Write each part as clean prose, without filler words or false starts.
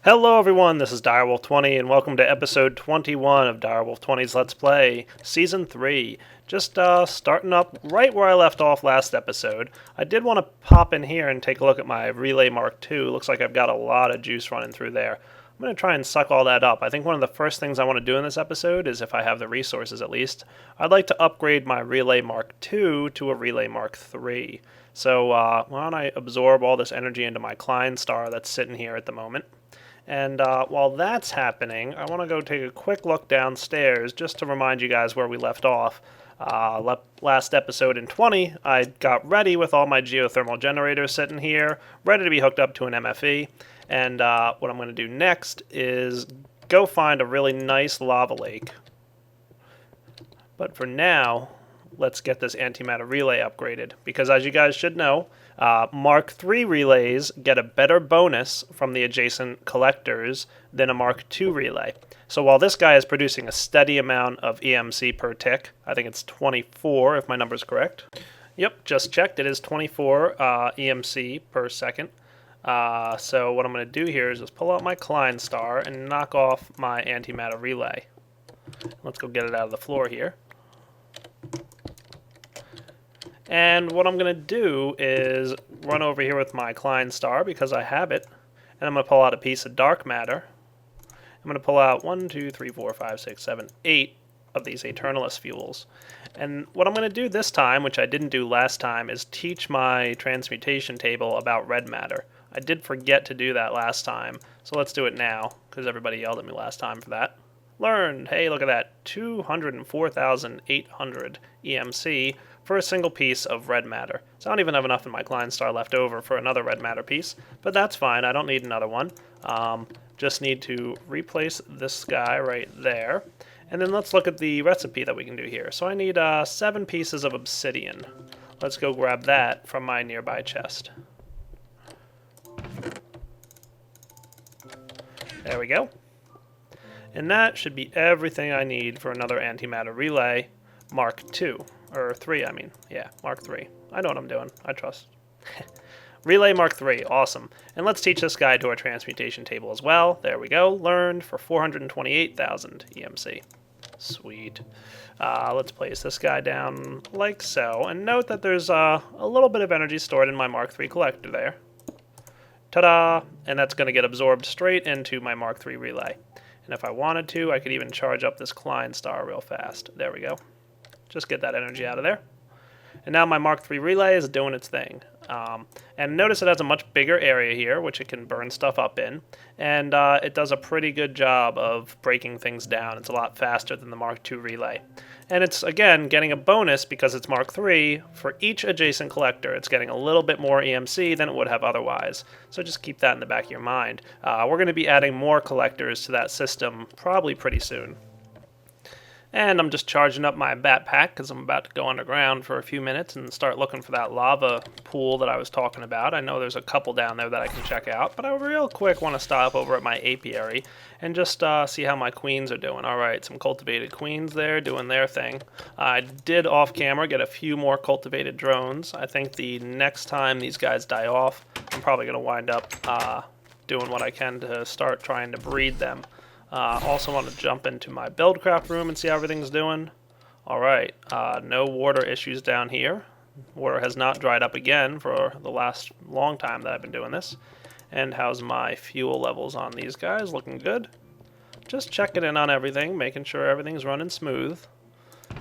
Hello everyone, this is Direwolf20 and welcome to episode 21 of Direwolf20's Let's Play, Season 3. Just starting up right where I left off last episode. I did want to pop in here and take a look at my Relay Mark II. Looks like I've got a lot of juice running through there. I'm going to try and suck all that up. I think one of the first things I want to do in this episode is, if I have the resources at least, I'd like to upgrade my Relay Mark II to a Relay Mark III. So why don't I absorb all this energy into my Klein star that's sitting here at the moment. And while that's happening, I want to go take a quick look downstairs just to remind you guys where we left off. Last episode in 20, I got ready with all my geothermal generators sitting here, ready to be hooked up to an MFE. And what I'm going to do next is go find a really nice lava lake. But for now, let's get this antimatter relay upgraded, because as you guys should know, Mark III relays get a better bonus from the adjacent collectors than a Mark II relay. So while this guy is producing a steady amount of EMC per tick, I think it's 24 if my number's correct. Yep, just checked, it is 24 EMC per second. So what I'm going to do here is just pull out my Klein star and knock off my antimatter relay. Let's go get it out of the floor here. And what I'm going to do is run over here with my Klein star, because I have it, and I'm going to pull out a piece of dark matter. I'm going to pull out 1, 2, 3, 4, 5, 6, 7, 8 of these Eternalist fuels. And what I'm going to do this time, which I didn't do last time, is teach my transmutation table about red matter. I did forget to do that last time, so let's do it now, because everybody yelled at me last time for that. Learned! Hey, look at that, 204,800 EMC for a single piece of red matter. So I don't even have enough in my Klein star left over for another red matter piece, but that's fine, I don't need another one. Just need to replace this guy right there. And then let's look at the recipe that we can do here. So I need 7 pieces of obsidian. Let's go grab that from my nearby chest. There we go. And that should be everything I need for another antimatter relay, Mark II. Or 3, I mean. Yeah, Mark III. I know what I'm doing. I trust. Relay Mark III. Awesome. And let's teach this guy to our transmutation table as well. There we go. Learned for 428,000 EMC. Sweet. Let's place this guy down like so. And note that there's a little bit of energy stored in my Mark III collector there. Ta-da! And that's going to get absorbed straight into my Mark III relay. And if I wanted to, I could even charge up this Klein star real fast. There we go. Just get that energy out of there. And now my Mark III relay is doing its thing. And notice it has a much bigger area here, which it can burn stuff up in. And it does a pretty good job of breaking things down. It's a lot faster than the Mark II relay. And it's, again, getting a bonus because it's Mark III. For each adjacent collector, it's getting a little bit more EMC than it would have otherwise. So just keep that in the back of your mind. We're going to be adding more collectors to that system probably pretty soon. And I'm just charging up my backpack because I'm about to go underground for a few minutes and start looking for that lava pool that I was talking about. I know there's a couple down there that I can check out, but I real quick want to stop over at my apiary and just see how my queens are doing. Alright, some cultivated queens there doing their thing. I did off camera get a few more cultivated drones. I think the next time these guys die off, I'm probably going to wind up doing what I can to start trying to breed them. Also want to jump into my BuildCraft room and see how everything's doing. Alright, no water issues down here. Water has not dried up again for the last long time that I've been doing this. And how's my fuel levels on these guys? Looking good. Just checking in on everything, making sure everything's running smooth.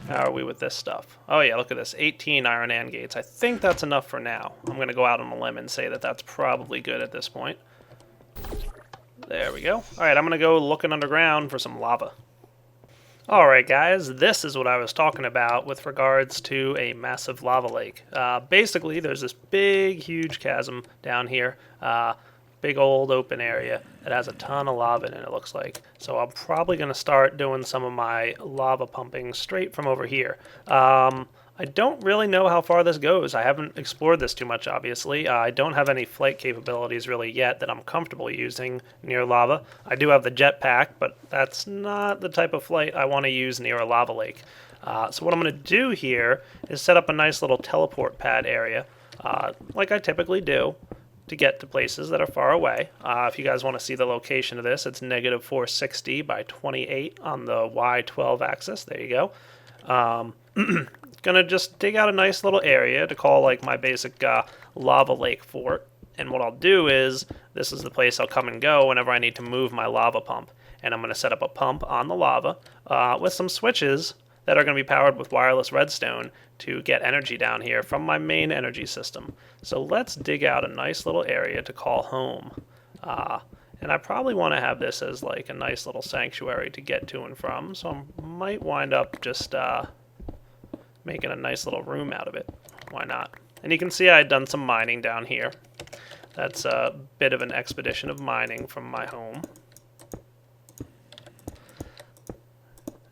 How are we with this stuff? Oh yeah, look at this, 18 iron AND gates. I think that's enough for now. I'm going to go out on a limb and say that that's probably good at this point. There we go. Alright, I'm going to go looking underground for some lava. Alright guys, this is what I was talking about with regards to a massive lava lake. Basically, there's this big, huge chasm down here. Big old open area. It has a ton of lava in it, it looks like. So I'm probably going to start doing some of my lava pumping straight from over here. I don't really know how far this goes. I haven't explored this too much, obviously. I don't have any flight capabilities really yet that I'm comfortable using near lava. I do have the jetpack, but that's not the type of flight I want to use near a lava lake. So what I'm going to do here is set up a nice little teleport pad area, like I typically do. to get to places that are far away. If you guys want to see the location of this, it's negative 460 by 28 on the Y12 axis. There you go. Gonna just dig out a nice little area to call like my basic lava lake fort. And what I'll do is, this is the place I'll come and go whenever I need to move my lava pump. And I'm going to set up a pump on the lava with some switches that are going to be powered with wireless redstone to get energy down here from my main energy system. So let's dig out a nice little area to call home. And I probably want to have this as like a nice little sanctuary to get to and from. So I might wind up just making a nice little room out of it. Why not? And you can see I had done some mining down here. That's a bit of an expedition of mining from my home.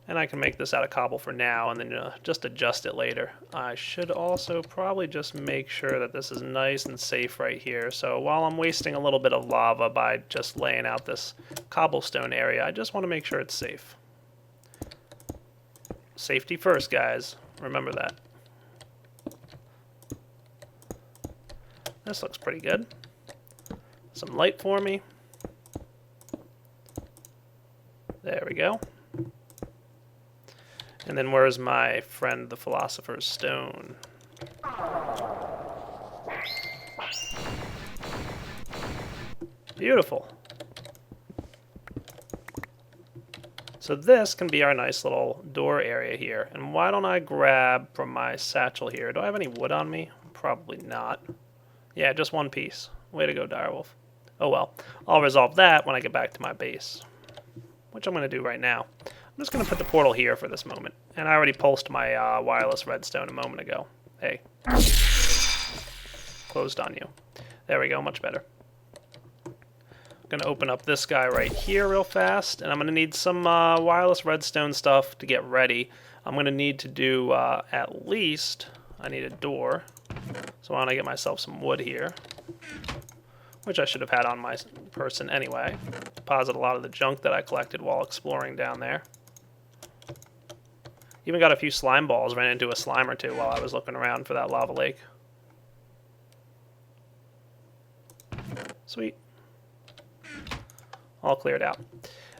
And I can make this out of cobble for now and then just adjust it later. I should also probably just make sure that this is nice and safe right here. So while I'm wasting a little bit of lava by just laying out this cobblestone area, I just want to make sure it's safe. Safety first, guys. Remember that. This looks pretty good. Some light for me. There we go. And then where's my friend the Philosopher's Stone? Beautiful. So this can be our nice little door area here. And why don't I grab from my satchel here? Do I have any wood on me? Probably not. Yeah, just one piece. Way to go, Direwolf. Oh well. I'll resolve that when I get back to my base, which I'm going to do right now. I'm just going to put the portal here for this moment. And I already pulsed my wireless redstone a moment ago. Hey. Closed on you. There we go, much better. I'm going to open up this guy right here real fast. And I'm going to need some wireless redstone stuff to get ready. I'm going to need to do at least, I need a door. So why don't I get myself some wood here. Which I should have had on my person anyway. Deposit a lot of the junk that I collected while exploring down there. Even got a few slime balls, ran into a slime or two while I was looking around for that lava lake. Sweet. All cleared out.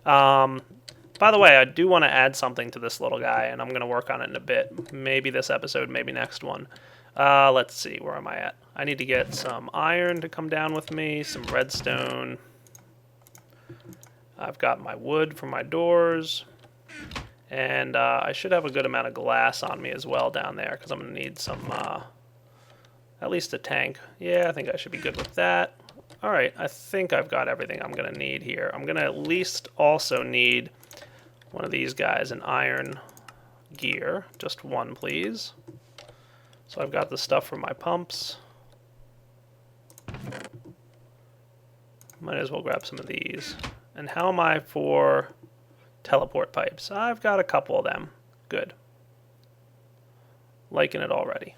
By the way, I do want to add something to this little guy, and I'm going to work on it in a bit. Maybe this episode, maybe next one. Let's see, where am I at? I need to get some iron to come down with me, some redstone. I've got my wood for my doors. And I should have a good amount of glass on me as well down there, because I'm going to need some, at least a tank. Yeah, I think I should be good with that. Alright, I think I've got everything I'm going to need here. I'm going to at least also need one of these guys, an iron gear. Just one, please. So I've got the stuff for my pumps. Might as well grab some of these. And how am I for teleport pipes? I've got a couple of them. Good. Liking it already.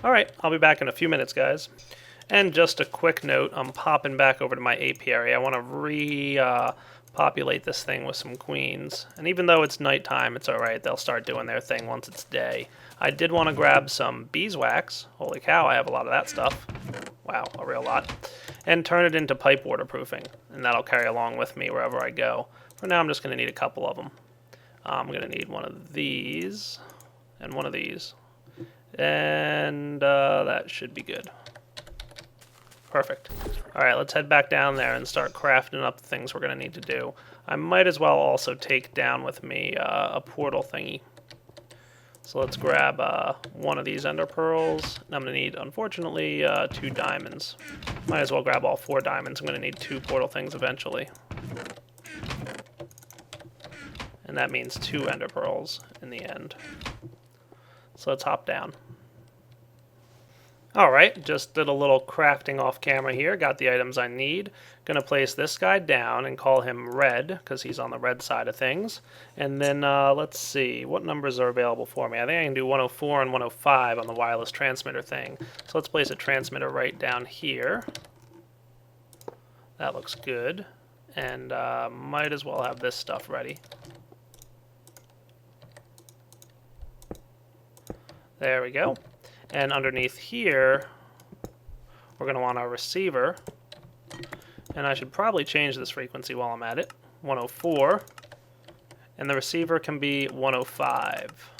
Alright, I'll be back in a few minutes, guys. And just a quick note, I'm popping back over to my apiary. I want to repopulate this thing with some queens. And even though it's nighttime, it's alright. They'll start doing their thing once it's day. I did want to grab some beeswax. Holy cow, I have a lot of that stuff. Wow, a real lot. And turn it into pipe waterproofing. And that'll carry along with me wherever I go. For now, I'm just going to need a couple of them. I'm going to need one of these and one of these. And that should be good. Perfect. Alright, let's head back down there and start crafting up the things we're going to need to do. I might as well also take down with me a portal thingy. So let's grab one of these ender pearls. I'm going to need, unfortunately, 2 diamonds. Might as well grab all 4 diamonds. I'm going to need 2 portal things eventually. And that means 2 ender pearls in the end. So let's hop down. Alright, just did a little crafting off camera here. Got the items I need. Gonna place this guy down and call him Red, because he's on the red side of things. And then, let's see, what numbers are available for me? I think I can do 104 and 105 on the wireless transmitter thing. So let's place a transmitter right down here. That looks good. And might as well have this stuff ready. There we go. And underneath here, we're going to want our receiver. And I should probably change this frequency while I'm at it. 104. And the receiver can be 105.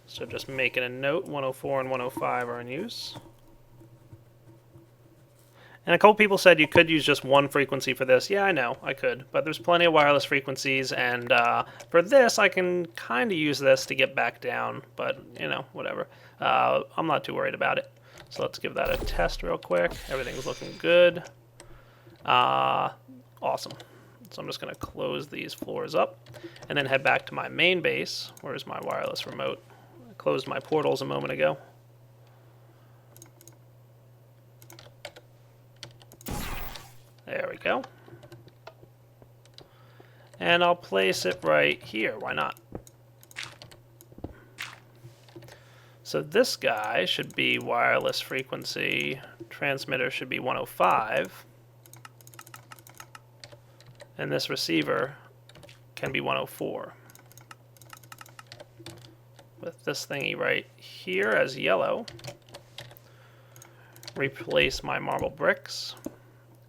So just making a note, 104 and 105 are in use. And a couple people said you could use just one frequency for this. Yeah, I know, I could. But there's plenty of wireless frequencies, and for this, I can kind of use this to get back down. But, you know, whatever. I'm not too worried about it. So let's give that a test real quick. Everything's looking good. Awesome. So I'm just going to close these floors up and then head back to my main base. Where's my wireless remote? I closed my portals a moment ago. There we go. And I'll place it right here. Why not? So this guy should be wireless frequency. Transmitter should be 105. And this receiver can be 104. With this thingy right here as yellow. Replace my marble bricks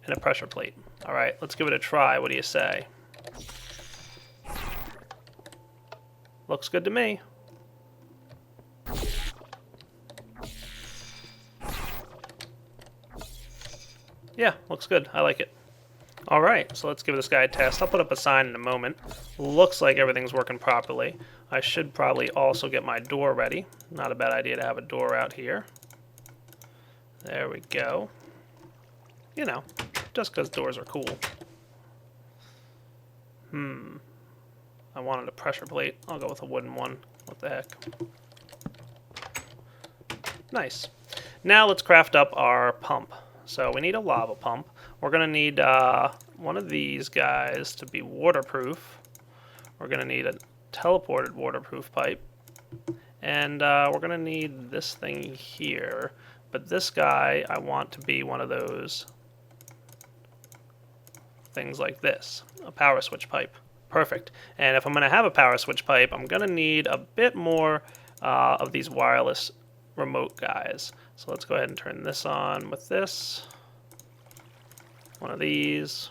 and a pressure plate. All right, let's give it a try. What do you say? Looks good to me. Yeah, looks good. I like it. All right, so let's give this guy a test. I'll put up a sign in a moment. Looks like everything's working properly. I should probably also get my door ready. Not a bad idea to have a door out here. There we go. You know, just because doors are cool. I wanted a pressure plate. I'll go with a wooden one. What the heck. Nice. Now let's craft up our pump. So we need a lava pump. We're going to need one of these guys to be waterproof. We're going to need a teleported waterproof pipe. And we're going to need this thing here. But this guy, I want to be one of those things like this. A power switch pipe. Perfect. And if I'm going to have a power switch pipe, I'm going to need a bit more of these wireless remote guys. So let's go ahead and turn this on with this. One of these.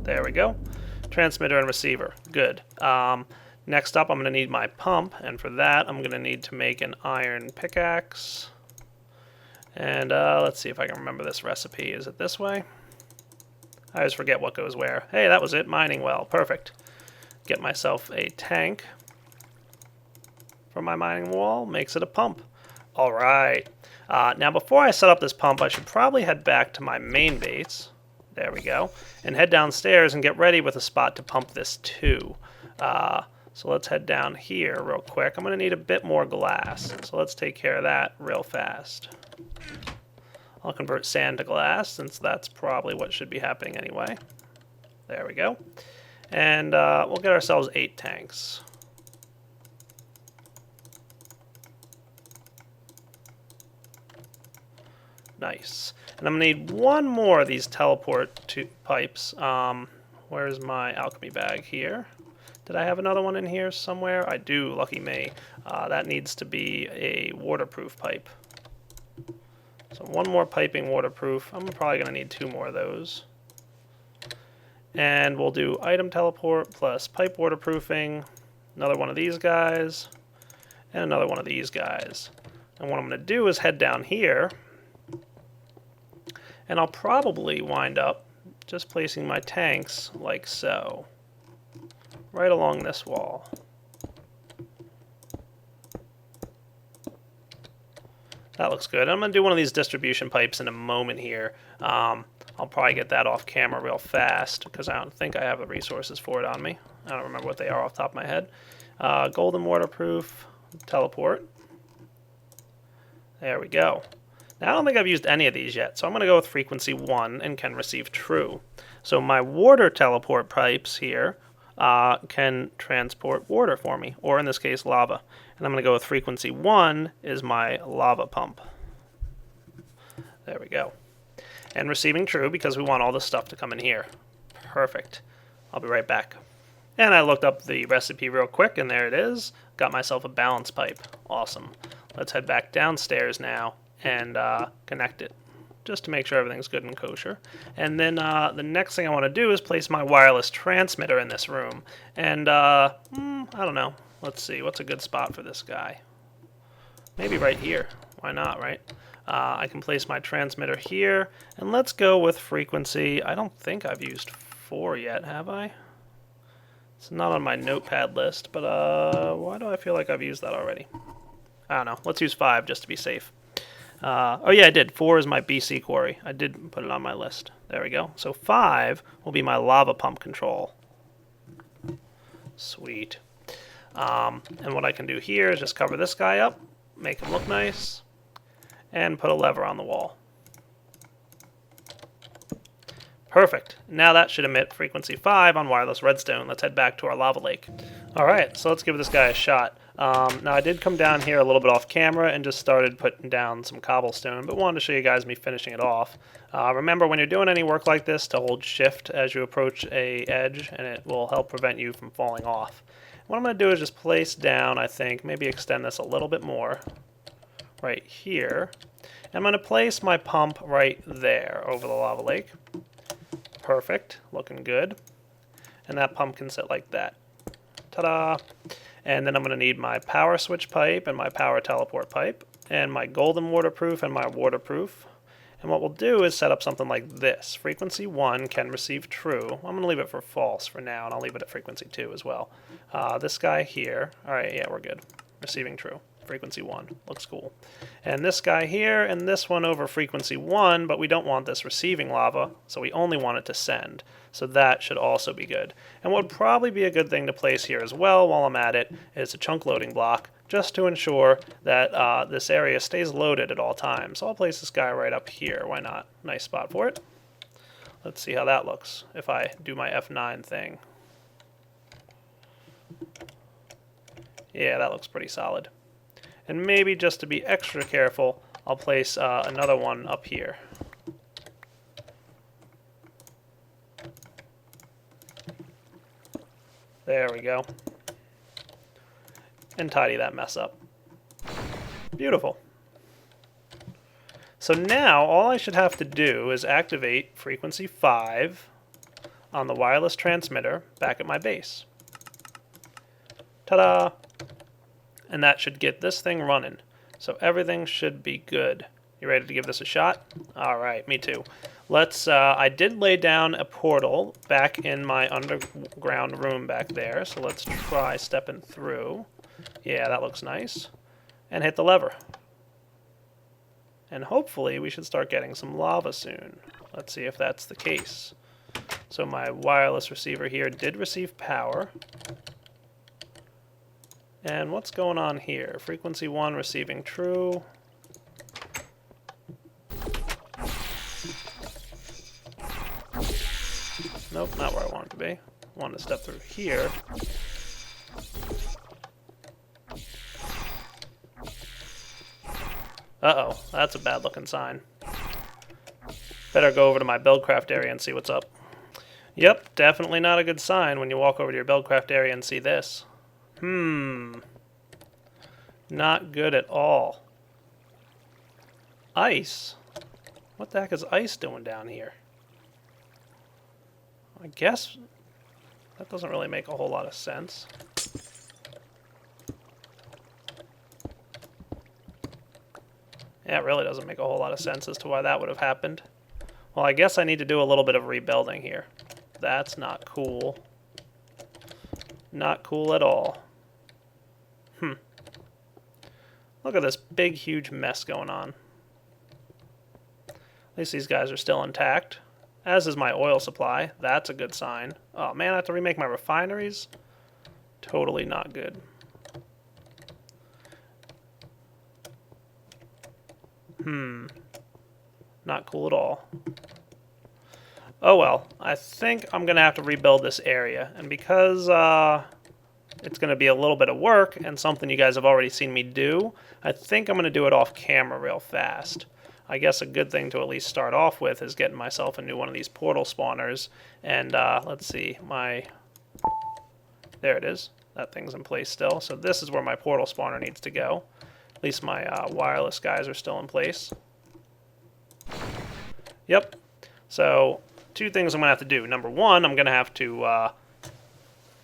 There we go. Transmitter and receiver. Good. Next up, I'm going to need my pump, and for that, I'm going to need to make an iron pickaxe. And let's see if I can remember this recipe. Is it this way? I always forget what goes where. Hey, that was it. Mining well. Perfect. Get myself a tank for my mining wall. Makes it a pump. All right. Now, before I set up this pump, I should probably head back to my main base. There we go. And head downstairs and get ready with a spot to pump this to. So let's head down here real quick. I'm going to need a bit more glass. So let's take care of that real fast. I'll convert sand to glass, since that's probably what should be happening anyway. There we go. And we'll get ourselves 8 tanks. Nice. And I'm going to need one more of these teleport pipes. Where's my alchemy bag here? Did I have another one in here somewhere? I do, lucky me. That needs to be a waterproof pipe. So one more piping waterproof. I'm probably going to need 2 more of those. And we'll do item teleport plus pipe waterproofing. Another one of these guys. And another one of these guys. And what I'm going to do is head down here. And I'll probably wind up just placing my tanks like so. Right along this wall. That looks good. I'm going to do one of these distribution pipes in a moment here. I'll probably get that off camera real fast because I don't think I have the resources for it on me. I don't remember what they are off the top of my head. Golden waterproof, teleport. There we go. Now I don't think I've used any of these yet, so I'm going to go with frequency 1 and can receive true. So my water teleport pipes here can transport water for me, or in this case lava. And I'm going to go with frequency 1 is my lava pump. There we go. And receiving true because we want all this stuff to come in here. Perfect. I'll be right back. And I looked up the recipe real quick, and there it is. Got myself a balance pipe. Awesome. Let's head back downstairs now and connect it, just to make sure everything's good and kosher. And then the next thing I want to do is place my wireless transmitter in this room. And I don't know. Let's see. What's a good spot for this guy? Maybe right here. Why not, right? I can place my transmitter here. And let's go with frequency. I don't think I've used 4 yet, have I? It's not on my notepad list, but why do I feel like I've used that already? I don't know. Let's use 5 just to be safe. Oh yeah, I did. 4 is my BC quarry. I did put it on my list. There we go. So 5 will be my lava pump control. Sweet. And what I can do here is just cover this guy up, make him look nice, and put a lever on the wall. Perfect. Now that should emit frequency 5 on wireless redstone. Let's head back to our lava lake. Alright, so let's give this guy a shot. Now I did come down here a little bit off camera and just started putting down some cobblestone, but wanted to show you guys me finishing it off. Remember, when you're doing any work like this, to hold shift as you approach a edge, and it will help prevent you from falling off. What I'm going to do is just place down, I think, maybe extend this a little bit more, right here. I'm going to place my pump right there over the lava lake. Perfect, looking good. And that pump can sit like that. Ta-da! And then I'm going to need my power switch pipe and my power teleport pipe and my golden waterproof and my waterproof. And what we'll do is set up something like this. Frequency 1 can receive true. I'm going to leave it for false for now, and I'll leave it at frequency 2 as well. This guy here, alright, yeah, we're good. Receiving true. Frequency 1. Looks cool. And this guy here, and this one over frequency 1, but we don't want this receiving lava, so we only want it to send. So that should also be good. And what would probably be a good thing to place here as well while I'm at it is a chunk loading block, just to ensure that this area stays loaded at all times. So I'll place this guy right up here. Why not? Nice spot for it. Let's see how that looks if I do my F9 thing. Yeah, that looks pretty solid. And maybe just to be extra careful, I'll place another one up here. There we go. And tidy that mess up. Beautiful. So now all I should have to do is activate frequency 5 on the wireless transmitter back at my base. Ta-da! And that should get this thing running. So everything should be good. You ready to give this a shot? Alright, me too. Let's, I did lay down a portal back in my underground room back there, so let's try stepping through. Yeah, that looks nice. And hit the lever. And hopefully we should start getting some lava soon. Let's see if that's the case. So my wireless receiver here did receive power. And what's going on here? Frequency 1 receiving true. Nope, not where I want it to be. I wanted to step through here. Uh-oh, that's a bad looking sign. Better go over to my BuildCraft area and see what's up. Yep, definitely not a good sign when you walk over to your BuildCraft area and see this. Not good at all. Ice? What the heck is ice doing down here? I guess that doesn't really make a whole lot of sense. Yeah, it really doesn't make a whole lot of sense as to why that would have happened. Well, I guess I need to do a little bit of rebuilding here. That's not cool. Not cool at all. Look at this big, huge mess going on. At least these guys are still intact. As is my oil supply. That's a good sign. Oh man, I have to remake my refineries? Totally not good. Not cool at all. Oh well, I think I'm going to have to rebuild this area. And because it's going to be a little bit of work and something you guys have already seen me do, I think I'm going to do it off camera real fast. I guess a good thing to at least start off with is getting myself a new one of these portal spawners. And let's see, there it is. That thing's in place still. So this is where my portal spawner needs to go. At least my wireless guys are still in place. Yep. So two things I'm going to have to do. Number one, I'm going to have to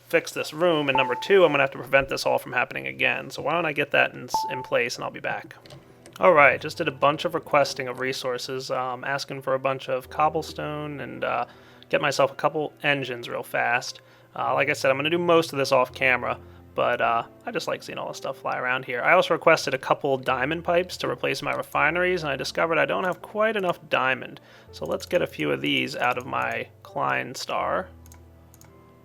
fix this room. And number two, I'm going to have to prevent this all from happening again. So why don't I get that in place and I'll be back. Alright, just did a bunch of requesting of resources, asking for a bunch of cobblestone and get myself a couple engines real fast. Like I said, I'm going to do most of this off camera, but I just like seeing all this stuff fly around here. I also requested a couple diamond pipes to replace my refineries, and I discovered I don't have quite enough diamond. So let's get a few of these out of my Klein star.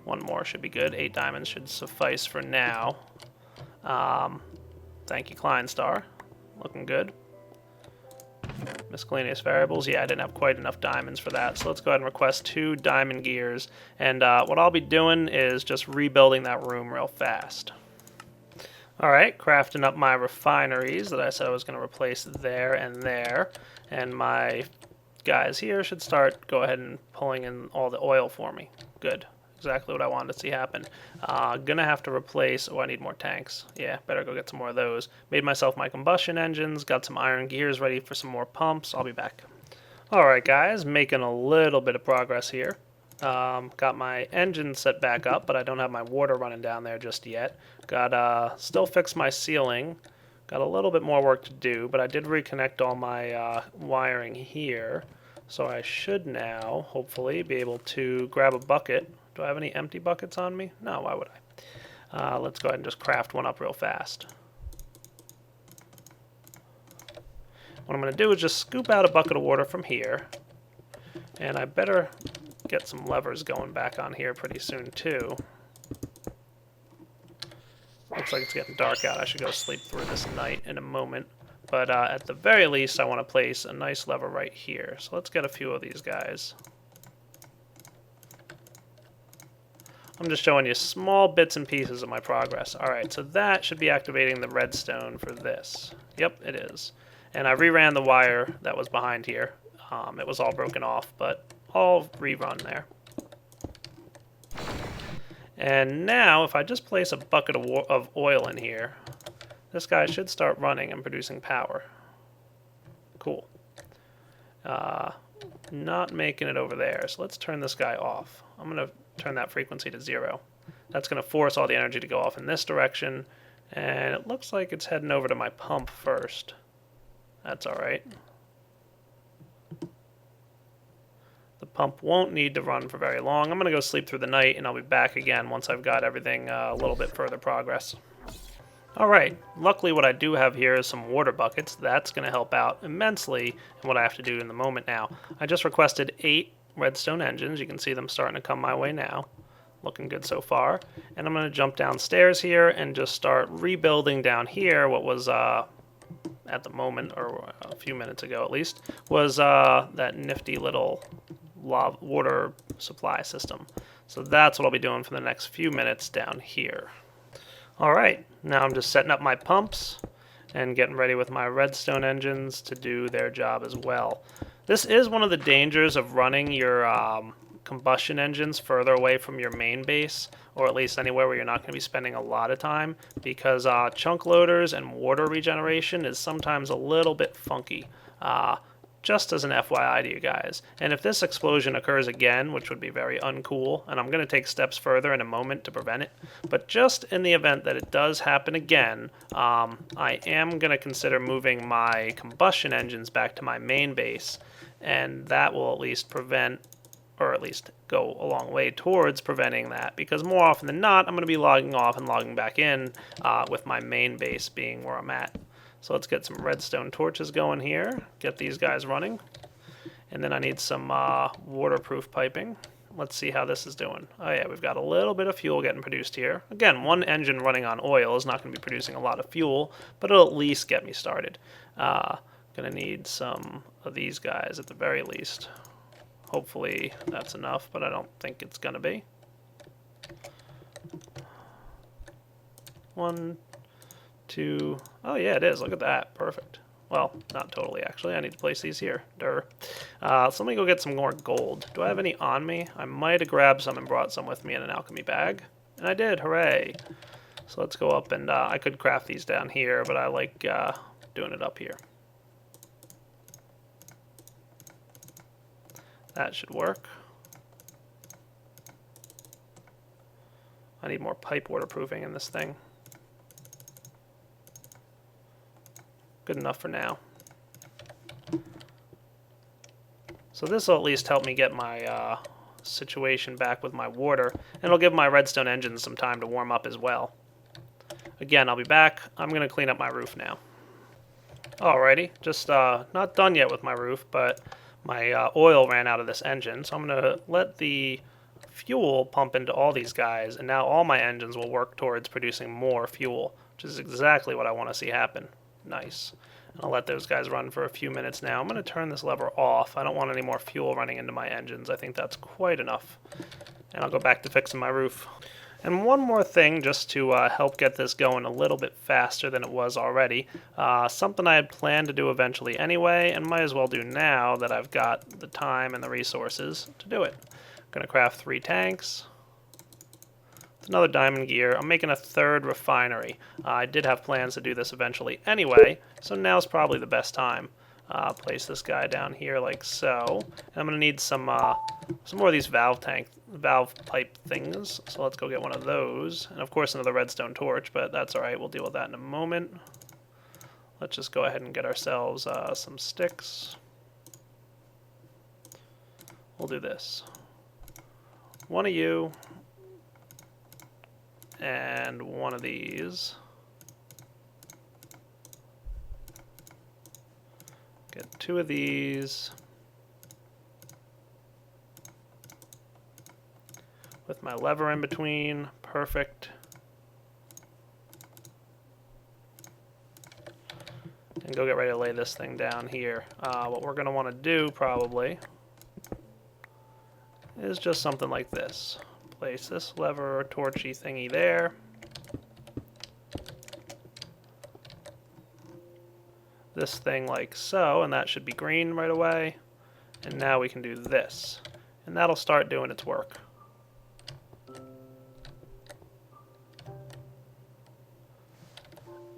One more should be good. 8 diamonds should suffice for now. Thank you, Klein star. Looking good. Miscellaneous variables. Yeah, I didn't have quite enough diamonds for that. So let's go ahead and request 2 diamond gears. And what I'll be doing is just rebuilding that room real fast. Alright, crafting up my refineries that I said I was going to replace there and there. And my guys here should go ahead and pulling in all the oil for me. Good. Exactly what I wanted to see happen. Gonna have to replace... Oh, I need more tanks. Yeah, better go get some more of those. Made myself my combustion engines. Got some iron gears ready for some more pumps. I'll be back. Alright, guys. Making a little bit of progress here. Got my engine set back up, but I don't have my water running down there just yet. Got still fixed my ceiling. Got a little bit more work to do, but I did reconnect all my wiring here. So I should now, hopefully, be able to grab a bucket. Do I have any empty buckets on me? No, why would I? Let's go ahead and just craft one up real fast. What I'm going to do is just scoop out a bucket of water from here. And I better get some levers going back on here pretty soon, too. Looks like it's getting dark out. I should go sleep through this night in a moment. But at the very least, I want to place a nice lever right here. So let's get a few of these guys. I'm just showing you small bits and pieces of my progress. Alright, so that should be activating the redstone for this. Yep, it is. And I reran the wire that was behind here. It was all broken off, but all rerun there. And now, if I just place a bucket of oil in here, this guy should start running and producing power. Cool. Not making it over there, so let's turn this guy off. I'm going to turn that frequency to 0. That's going to force all the energy to go off in this direction, and it looks like it's heading over to my pump first. That's alright. The pump won't need to run for very long. I'm going to go sleep through the night, and I'll be back again once I've got everything a little bit further progress. Alright, luckily what I do have here is some water buckets. That's going to help out immensely in what I have to do in the moment now. I just requested 8 redstone engines. You can see them starting to come my way now. Looking good so far. And I'm going to jump downstairs here and just start rebuilding down here what was, at the moment, or a few minutes ago at least, was that nifty little water supply system. So that's what I'll be doing for the next few minutes down here. Alright, now I'm just setting up my pumps and getting ready with my redstone engines to do their job as well. This is one of the dangers of running your combustion engines further away from your main base, or at least anywhere where you're not going to be spending a lot of time, because chunk loaders and water regeneration is sometimes a little bit funky. Just as an FYI to you guys. And if this explosion occurs again, which would be very uncool, and I'm going to take steps further in a moment to prevent it, but just in the event that it does happen again, I am going to consider moving my combustion engines back to my main base, and that will at least prevent, or at least go a long way towards preventing that, because more often than not, I'm going to be logging off and logging back in with my main base being where I'm at. So let's get some redstone torches going here, get these guys running, and then I need some waterproof piping. Let's see how this is doing. Oh yeah, we've got a little bit of fuel getting produced here. Again, one engine running on oil is not going to be producing a lot of fuel, but it'll at least get me started. Gonna need some of these guys at the very least. Hopefully that's enough, but I don't think it's gonna be. 1, 2, oh yeah, it is. Look at that. Perfect. Well, not totally, actually. I need to place these here. So let me go get some more gold. Do I have any on me? I might have grabbed some and brought some with me in an alchemy bag. And I did, hooray! So let's go up and I could craft these down here, but I like doing it up here. That should work. I need more pipe waterproofing in this thing. Good enough for now. So this will at least help me get my situation back with my water, and it'll give my redstone engines some time to warm up as well. Again, I'll be back. I'm going to clean up my roof now. Alrighty, just not done yet with my roof, but my oil ran out of this engine, so I'm going to let the fuel pump into all these guys, and now all my engines will work towards producing more fuel, which is exactly what I want to see happen. Nice. And I'll let those guys run for a few minutes now. I'm going to turn this lever off. I don't want any more fuel running into my engines. I think that's quite enough. And I'll go back to fixing my roof. And one more thing just to help get this going a little bit faster than it was already. Something I had planned to do eventually anyway, and might as well do now that I've got the time and the resources to do it. I'm going to craft 3 tanks. Another diamond gear. I'm making a 3rd refinery. I did have plans to do this eventually anyway, so now's probably the best time. Place this guy down here like so. And I'm going to need some more of these valve pipe things. So let's go get one of those. And of course another redstone torch, but that's alright. We'll deal with that in a moment. Let's just go ahead and get ourselves some sticks. We'll do this. One of you. And one of these. Get 2 of these. With my lever in between. Perfect. And go get ready to lay this thing down here. What we're going to want to do probably is just something like this. Place this lever torchy thingy there. This thing like so, and that should be green right away. And now we can do this. And that'll start doing its work.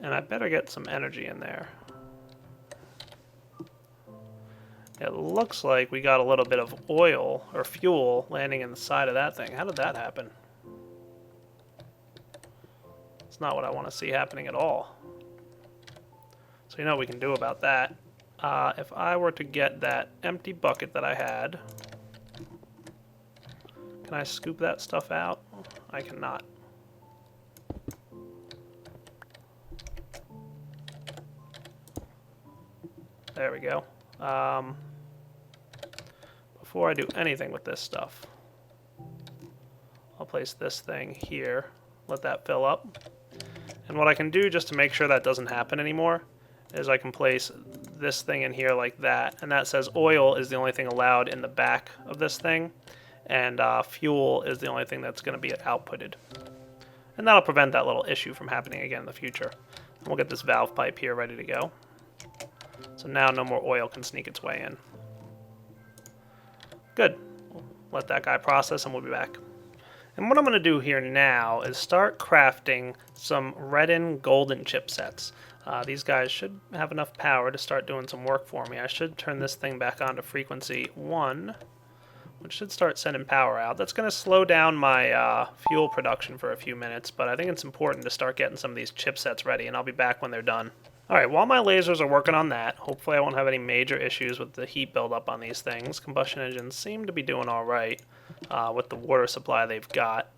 And I better get some energy in there. It looks like we got a little bit of oil or fuel landing inside of that thing. How did that happen? It's not what I want to see happening at all. So you know what we can do about that. If I were to get that empty bucket that I had, can I scoop that stuff out? I cannot. There we go. Before I do anything with this stuff, I'll place this thing here, let that fill up. And what I can do just to make sure that doesn't happen anymore is I can place this thing in here like that, and that says oil is the only thing allowed in the back of this thing, and fuel is the only thing that's going to be outputted. And that'll prevent that little issue from happening again in the future. And we'll get this valve pipe here ready to go. So now no more oil can sneak its way in. Good. We'll let that guy process and we'll be back. And what I'm going to do here now is start crafting some redden golden chipsets. These guys should have enough power to start doing some work for me. I should turn this thing back on to frequency 1, which should start sending power out. That's going to slow down my fuel production for a few minutes, but I think it's important to start getting some of these chipsets ready, and I'll be back when they're done. Alright, while my lasers are working on that, hopefully I won't have any major issues with the heat buildup on these things. Combustion engines seem to be doing alright with the water supply they've got.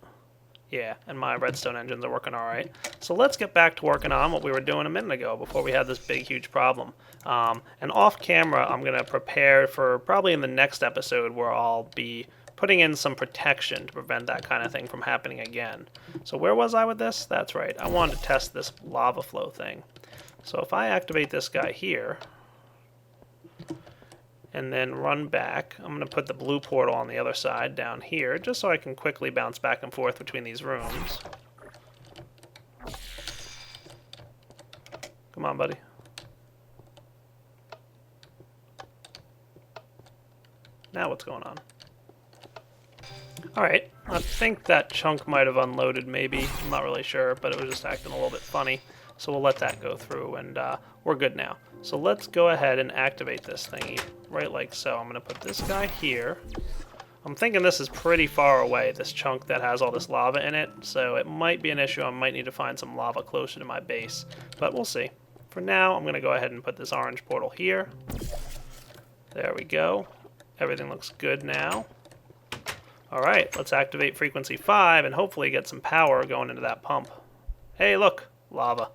Yeah, and my redstone engines are working alright. So let's get back to working on what we were doing a minute ago before we had this big, huge problem. And off camera, I'm going to prepare for probably in the next episode where I'll be putting in some protection to prevent that kind of thing from happening again. So where was I with this? That's right, I wanted to test this lava flow thing. So if I activate this guy here, and then run back, I'm going to put the blue portal on the other side down here, just so I can quickly bounce back and forth between these rooms. Come on, buddy. Now what's going on? Alright, I think that chunk might have unloaded maybe. I'm not really sure, but it was just acting a little bit funny. So we'll let that go through, and we're good now. So let's go ahead and activate this thingy, right like so. I'm going to put this guy here. I'm thinking this is pretty far away, this chunk that has all this lava in it, so it might be an issue. I might need to find some lava closer to my base, but we'll see. For now, I'm going to go ahead and put this orange portal here. There we go. Everything looks good now. Alright, let's activate frequency 5 and hopefully get some power going into that pump. Hey, look! Lava.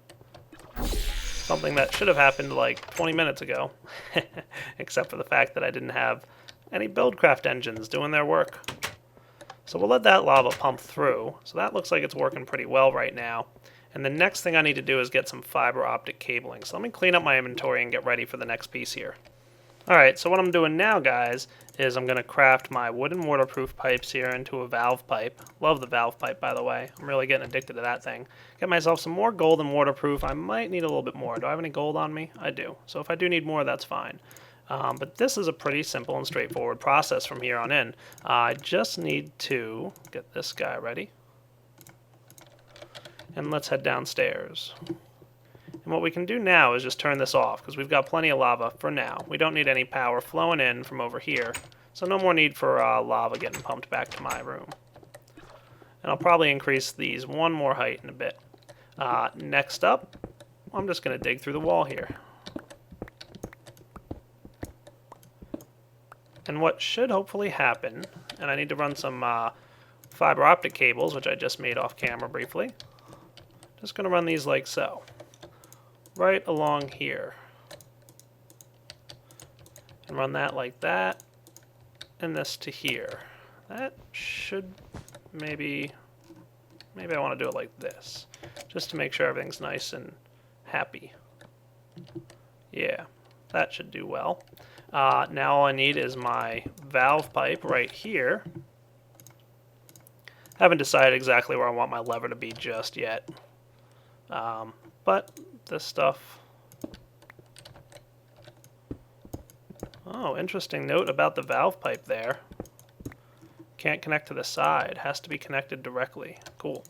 Something that should have happened like 20 minutes ago. Except for the fact that I didn't have any BuildCraft engines doing their work. So we'll let that lava pump through. So that looks like it's working pretty well right now. And the next thing I need to do is get some fiber optic cabling. So let me clean up my inventory and get ready for the next piece here. Alright, so what I'm doing now, guys, is I'm going to craft my wooden waterproof pipes here into a valve pipe. Love the valve pipe, by the way. I'm really getting addicted to that thing. Get myself some more gold and waterproof. I might need a little bit more. Do I have any gold on me? I do. So if I do need more, that's fine. But this is a pretty simple and straightforward process from here on in. I just need to get this guy ready. And let's head downstairs. And what we can do now is just turn this off, because we've got plenty of lava for now. We don't need any power flowing in from over here, so no more need for lava getting pumped back to my room. And I'll probably increase these one more height in a bit. Next up, I'm just going to dig through the wall here. And what should hopefully happen, and I need to run some fiber optic cables, which I just made off camera briefly. Just going to run these like so. Right along here. And run that like that. And this to here. That should maybe I want to do it like this. Just to make sure everything's nice and happy. Yeah, that should do well. Now all I need is my valve pipe right here. Haven't decided exactly where I want my lever to be just yet. But this stuff... Oh, interesting note about the valve pipe there. Can't connect to the side. Has to be connected directly. Cool.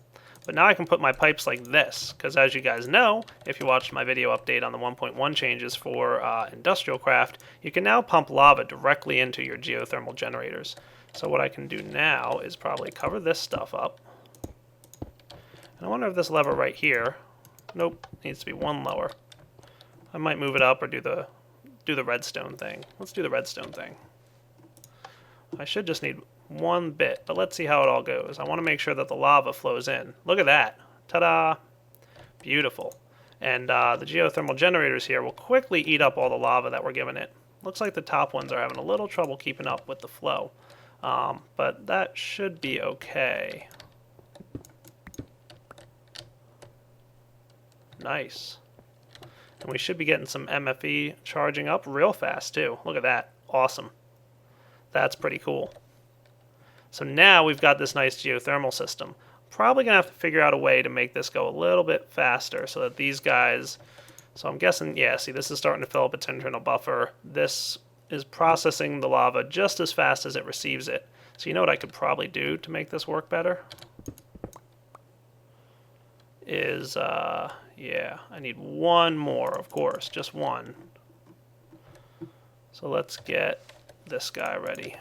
But now I can put my pipes like this, because as you guys know, if you watched my video update on the 1.1 changes for Industrial Craft, you can now pump lava directly into your geothermal generators. So what I can do now is probably cover this stuff up. And I wonder if this lever right here... Nope, needs to be one lower. I might move it up or do the redstone thing. Let's do the redstone thing. I should just need one bit, but let's see how it all goes. I want to make sure that the lava flows in. Look at that. Ta-da! Beautiful. And the geothermal generators here will quickly eat up all the lava that we're giving it. Looks like the top ones are having a little trouble keeping up with the flow. But that should be okay. Nice. And we should be getting some MFE charging up real fast too. Look at that. Awesome. That's pretty cool. So now we've got this nice geothermal system. Probably going to have to figure out a way to make this go a little bit faster so that these guys... So I'm guessing, yeah, see, this is starting to fill up its internal buffer. This is processing the lava just as fast as it receives it. So you know what I could probably do to make this work better? Is, yeah, I need one more, of course, just one. So let's get this guy ready.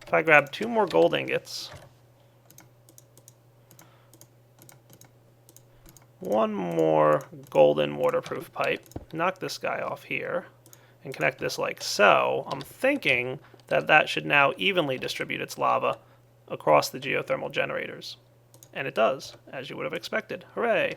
If I grab 2 more gold ingots, 1 more golden waterproof pipe, knock this guy off here, and connect this like so, I'm thinking that that should now evenly distribute its lava across the geothermal generators. And it does, as you would have expected. Hooray!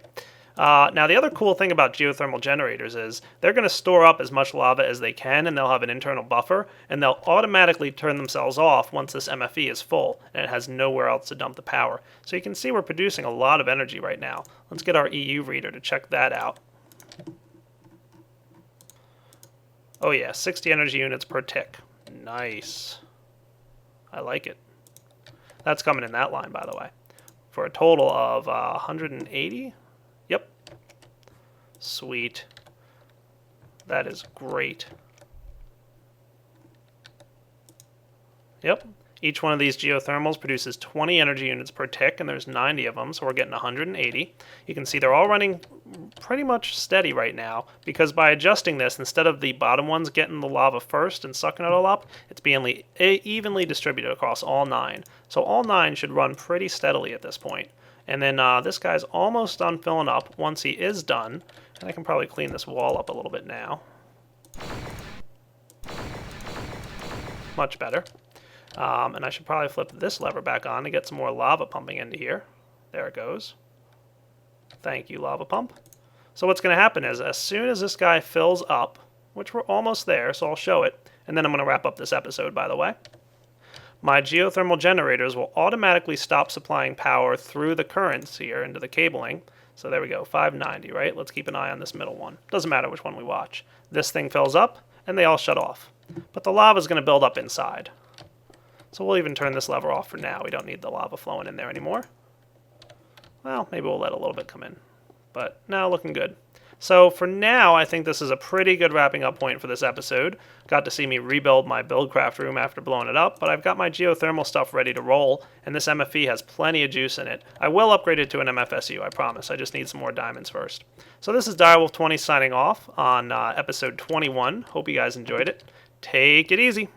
Now, the other cool thing about geothermal generators is they're going to store up as much lava as they can, and they'll have an internal buffer, and they'll automatically turn themselves off once this MFE is full, and it has nowhere else to dump the power. So you can see we're producing a lot of energy right now. Let's get our EU reader to check that out. Oh yeah, 60 energy units per tick. Nice. I like it. That's coming in that line, by the way. For a total of 180? Yep. Sweet. That is great. Yep. Each one of these geothermals produces 20 energy units per tick, and there's 90 of them, so we're getting 180. You can see they're all running pretty much steady right now, because by adjusting this, instead of the bottom ones getting the lava first and sucking it all up, it's being evenly distributed across all 9. So all 9 should run pretty steadily at this point. And then this guy's almost done filling up. Once he is done, and I can probably clean this wall up a little bit now. Much better. And I should probably flip this lever back on to get some more lava pumping into here. There it goes. Thank you, lava pump. So what's going to happen is, as soon as this guy fills up, which we're almost there, so I'll show it, and then I'm going to wrap up this episode, by the way, my geothermal generators will automatically stop supplying power through the currents here into the cabling. So there we go, 590, right? Let's keep an eye on this middle one. Doesn't matter which one we watch. This thing fills up, and they all shut off. But the lava is going to build up inside. So we'll even turn this lever off for now. We don't need the lava flowing in there anymore. Well, maybe we'll let a little bit come in. But now looking good. So for now, I think this is a pretty good wrapping up point for this episode. Got to see me rebuild my BuildCraft room after blowing it up, but I've got my geothermal stuff ready to roll, and this MFE has plenty of juice in it. I will upgrade it to an MFSU, I promise. I just need some more diamonds first. So this is Direwolf20 signing off on episode 21. Hope you guys enjoyed it. Take it easy.